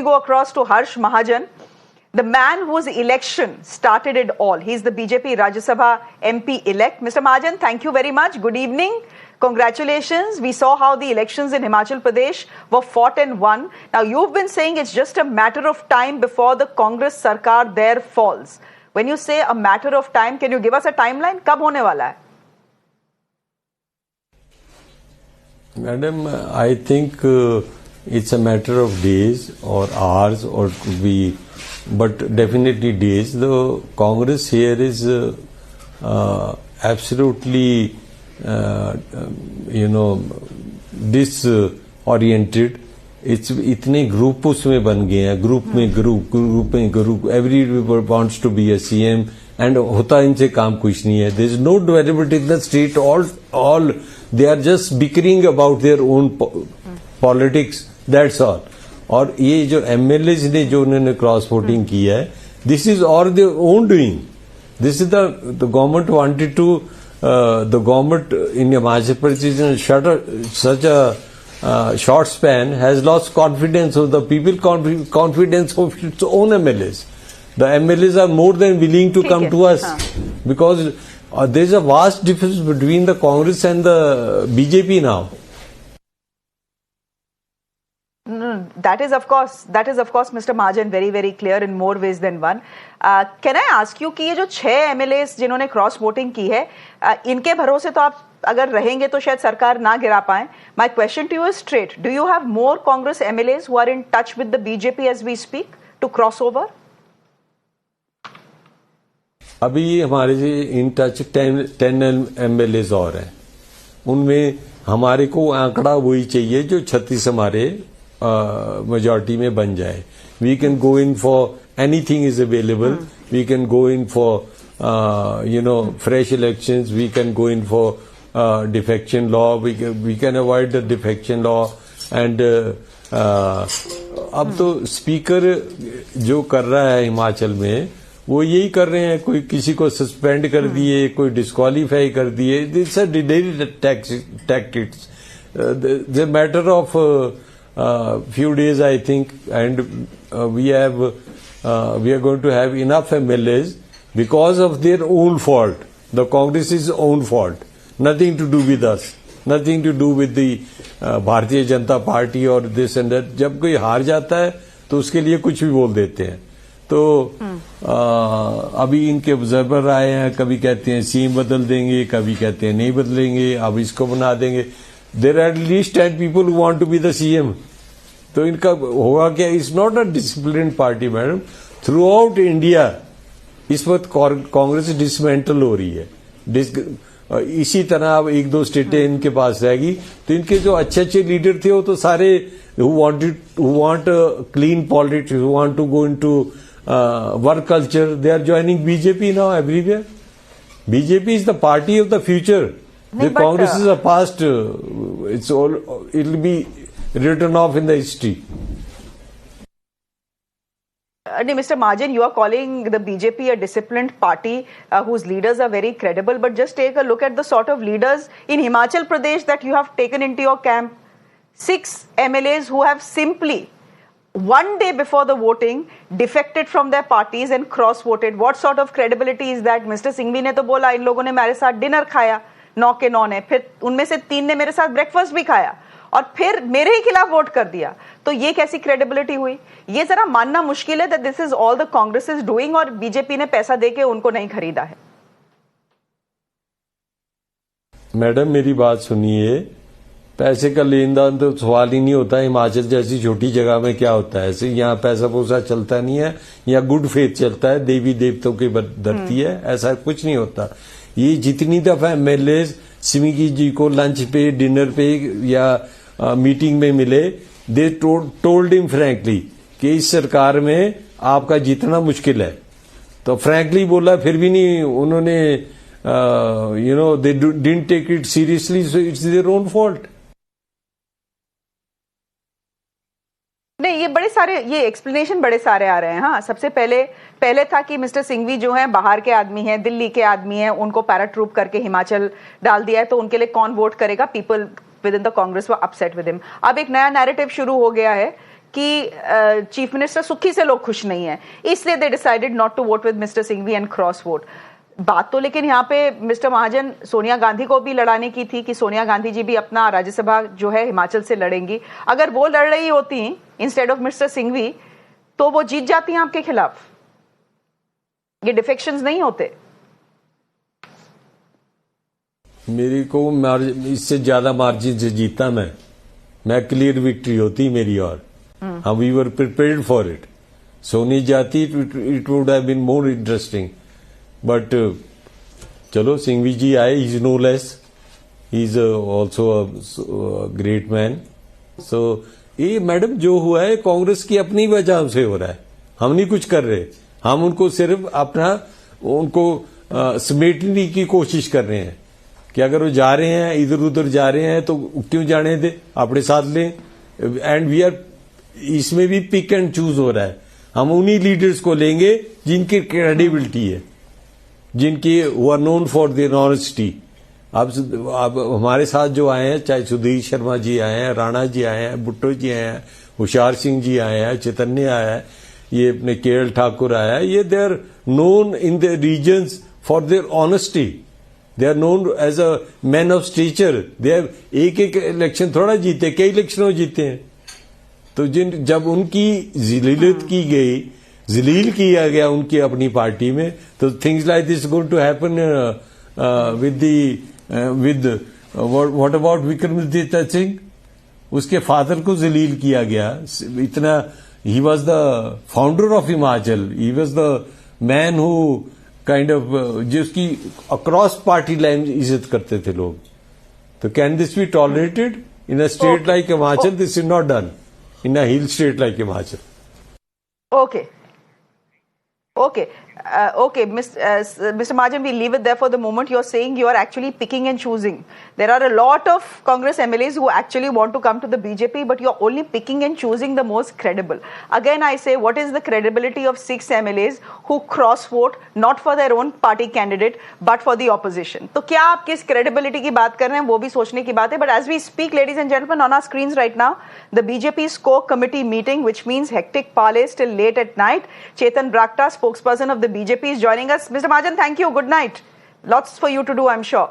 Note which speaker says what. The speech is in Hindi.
Speaker 1: me go across to Harsh Mahajan, the man whose election started it all. He's the BJP Rajya Sabha MP-elect. Mr. Mahajan, thank you very much. Good evening. Congratulations. We saw how the elections in Himachal Pradesh were fought and won. Now, you've been saying it's just a matter of time before the Congress Sarkar there falls. When you say a matter of time, can you give us a timeline? Kab hone wala hai?
Speaker 2: Madam, I think it's a matter of days or hours or could be, but definitely days. The Congress here is absolutely disoriented. It's इतने ग्रुप उसमें बन गए हैं, ग्रुप में group, everybody wants to be a CM and होता इनसे काम कुछ नहीं है. There is no development in the state. All they are just bickering about their own politics. That's all. और ये जो MLAs ने जो उन्होंने क्रॉस वोटिंग किया है, this is all their own doing. This is the government wanted to. The government in Himachal Pradesh in such a short span has lost confidence of the people, confidence of its own MLAs. The MLAs are more than willing to come to us because there is a vast difference between the Congress and the BJP now.
Speaker 1: That is of course, Mr. Mahajan, very, very clear in more ways than one. Can I ask you कि ये जो 6 MLAs जिन्होंने क्रॉस वोटिंग की है, इनके भरोसे तो आप अगर रहेंगे तो शायद सरकार ना गिरा पाए. My question to you is straight. Do you have more Congress MLAs who are in touch with the BJP as we speak to cross over?
Speaker 2: अभी हमारे इन टच 10 MLAs और हैं. उनमें हमारे को आंकड़ा वही चाहिए जो 36 हमारे majority में बन जाए. We can go in for anything is available. We can go in for fresh elections. We can go in for defection law. We can avoid the defection law. And अब तो स्पीकर जो कर रहा है हिमाचल में वो यही कर रहे हैं. कोई किसी को सस्पेंड कर दिए, कोई डिस्क्वालीफाई कर दिए. This are delayed tactics. The matter of few days, I think, and we are going to have enough MLAs because of their own fault. The Congress's own fault. Nothing to do with us. Nothing to do with the Bharatiya Janata Party or this and that. जब कोई हार जाता है तो उसके लिए कुछ भी बोल देते हैं. तो अभी इनके ऑब्जर्वर आए हैं, कभी कहते हैं सीएम बदल देंगे, कभी कहते हैं नहीं बदलेंगे, अब इसको बना देंगे. There are at least 10 people who want to be the CM. तो इनका होगा क्या? It's not a discipline party madam. Through out India इस वक्त कांग्रेस डिसमेंटल हो रही है. इसी तरह अब 1-2 स्टेटें इनके पास रहेगी. तो इनके जो अच्छे लीडर थे वो तो सारे who want clean politics, who want to go into work culture, they are joining BJP now everywhere. BJP is the party of the future. The Congress is a past. It'll be written off in the history.
Speaker 1: Mr. Mahajan, you are calling the BJP a disciplined party whose leaders are very credible, but just take a look at the sort of leaders in Himachal Pradesh that you have taken into your camp. 6 MLAs who have simply, one day before the voting, defected from their parties and cross-voted. What sort of credibility is that? Mr. Singhvi ने तो बोला इन लोगों ने मेरे साथ डिनर खाया 9 के 9 ने, फिर उनमें से 3 ने मेरे साथ ब्रेकफास्ट भी खाया और फिर मेरे ही खिलाफ वोट कर दिया. तो ये कैसी क्रेडिबिलिटी हुई? ये जरा मानना मुश्किल है that this is all the Congress is doing और बीजेपी ने पैसा देके उनको नहीं खरीदा है.
Speaker 2: मैडम मेरी बात सुनिए. पैसे का लेन देन तो सवाल ही नहीं होता. हिमाचल जैसी छोटी जगह में क्या होता है? ऐसे यहाँ पैसा पूसा चलता नहीं है. यहाँ गुड फेथ चलता है. देवी देवताओं की धरती है. ऐसा कुछ नहीं होता. ये जितनी दफा एमएलए सिमी जी को लंच पे, डिनर पे या मीटिंग में मिले, दे टोल्ड हिम फ्रैंकली कि इस सरकार में आपका जितना मुश्किल है. तो फ्रैंकली बोला, फिर भी नहीं उन्होंने they didn't take it seriously. So it's their own fault.
Speaker 1: नहीं, ये बड़े सारे ये एक्सप्लेनेशन बड़े सारे आ रहे हैं. हाँ, सबसे पहले था कि मिस्टर सिंघवी जो हैं बाहर के आदमी हैं, दिल्ली के आदमी हैं, उनको पैराट्रूप करके हिमाचल डाल दिया है तो उनके लिए कौन वोट करेगा? People with in the Congress were upset with him. अब एक नया नैरेटिव शुरू हो गया है कि चीफ मिनिस्टर सुक्खी से लोग खुश नहीं है, इसलिए they decided not to vote with mister Singhvi and cross vote. बात तो लेकिन यहाँ पे मिस्टर महाजन सोनिया गांधी को भी लड़ाने की थी कि सोनिया गांधी जी भी अपना राज्यसभा जो है हिमाचल से लड़ेंगी। अगर वो लड़ रही होती इंस्टेड ऑफ मिस्टर सिंघवी तो वो जीत जाती हैं आपके खिलाफ, ये डिफेक्शंस नहीं होते।
Speaker 2: मेरी को इससे ज्यादा मार्जिन से जीता मैं क्लियर विक्ट्री होती मेरी, और हम we were prepared for it. सोनी जाती it would have been more interesting, but चलो सिंघवी जी आए, he is no less, he is also a great man. So ये मैडम जो हुआ है कांग्रेस की अपनी वजह से हो रहा है, हम नहीं कुछ कर रहे, हम उनको सिर्फ अपना उनको समेटने की कोशिश कर रहे हैं कि अगर वो जा रहे हैं इधर उधर जा रहे हैं तो क्यों जाने दे, अपने साथ लें। एंड वी आर इसमें भी पिक एंड चूज हो रहा है, हम उन्हीं लीडर्स को लेंगे जिनकी क्रेडिबिलिटी है, जिनकी वो are known for their honesty. अब हमारे साथ जो आए हैं, चाहे सुधीर शर्मा जी आए हैं, राणा जी आए हैं, भुट्टो जी आए हैं, होशियार सिंह जी आए हैं, चैतन्य आया है, ये अपने केएल ठाकुर आया है, ये they are known in the reasons for their honesty, they are known as a man of stature. They have एक इलेक्शन थोड़ा जीते, कई इलेक्शनों जीते हैं। तो जब उनकी जिलीलत की गई, जलील किया गया उनकी अपनी पार्टी में, तो things like this going to happen with what about Vikramaditya Singh, उसके फादर को जलील किया गया इतना। He was the founder of Himachal, he was the man who kind of जिसकी अक्रॉस पार्टी लाइन इज्जत करते थे लोग। तो can this be tolerated in a state like Himachal? This is not done in a hill state like Himachal.
Speaker 1: Okay. Okay, Mr. Mahajan, we leave it there for the moment. You're saying you are actually picking and choosing. There are a lot of Congress MLAs who actually want to come to the BJP, but you're only picking and choosing the most credible. Again, I say, what is the credibility of 6 MLAs who cross-vote not for their own party candidate, but for the opposition? तो क्या आप किस credibility की बात कर रहे हैं, वो भी सोचने की बात है. But as we speak, ladies and gentlemen, on our screens right now, the BJP's core committee meeting, which means hectic parleys till late at night. Chetan Brakta, spokesperson of the BJP, is joining us. Mr. Mahajan, thank you. Good night. Lots for you to do, I'm sure.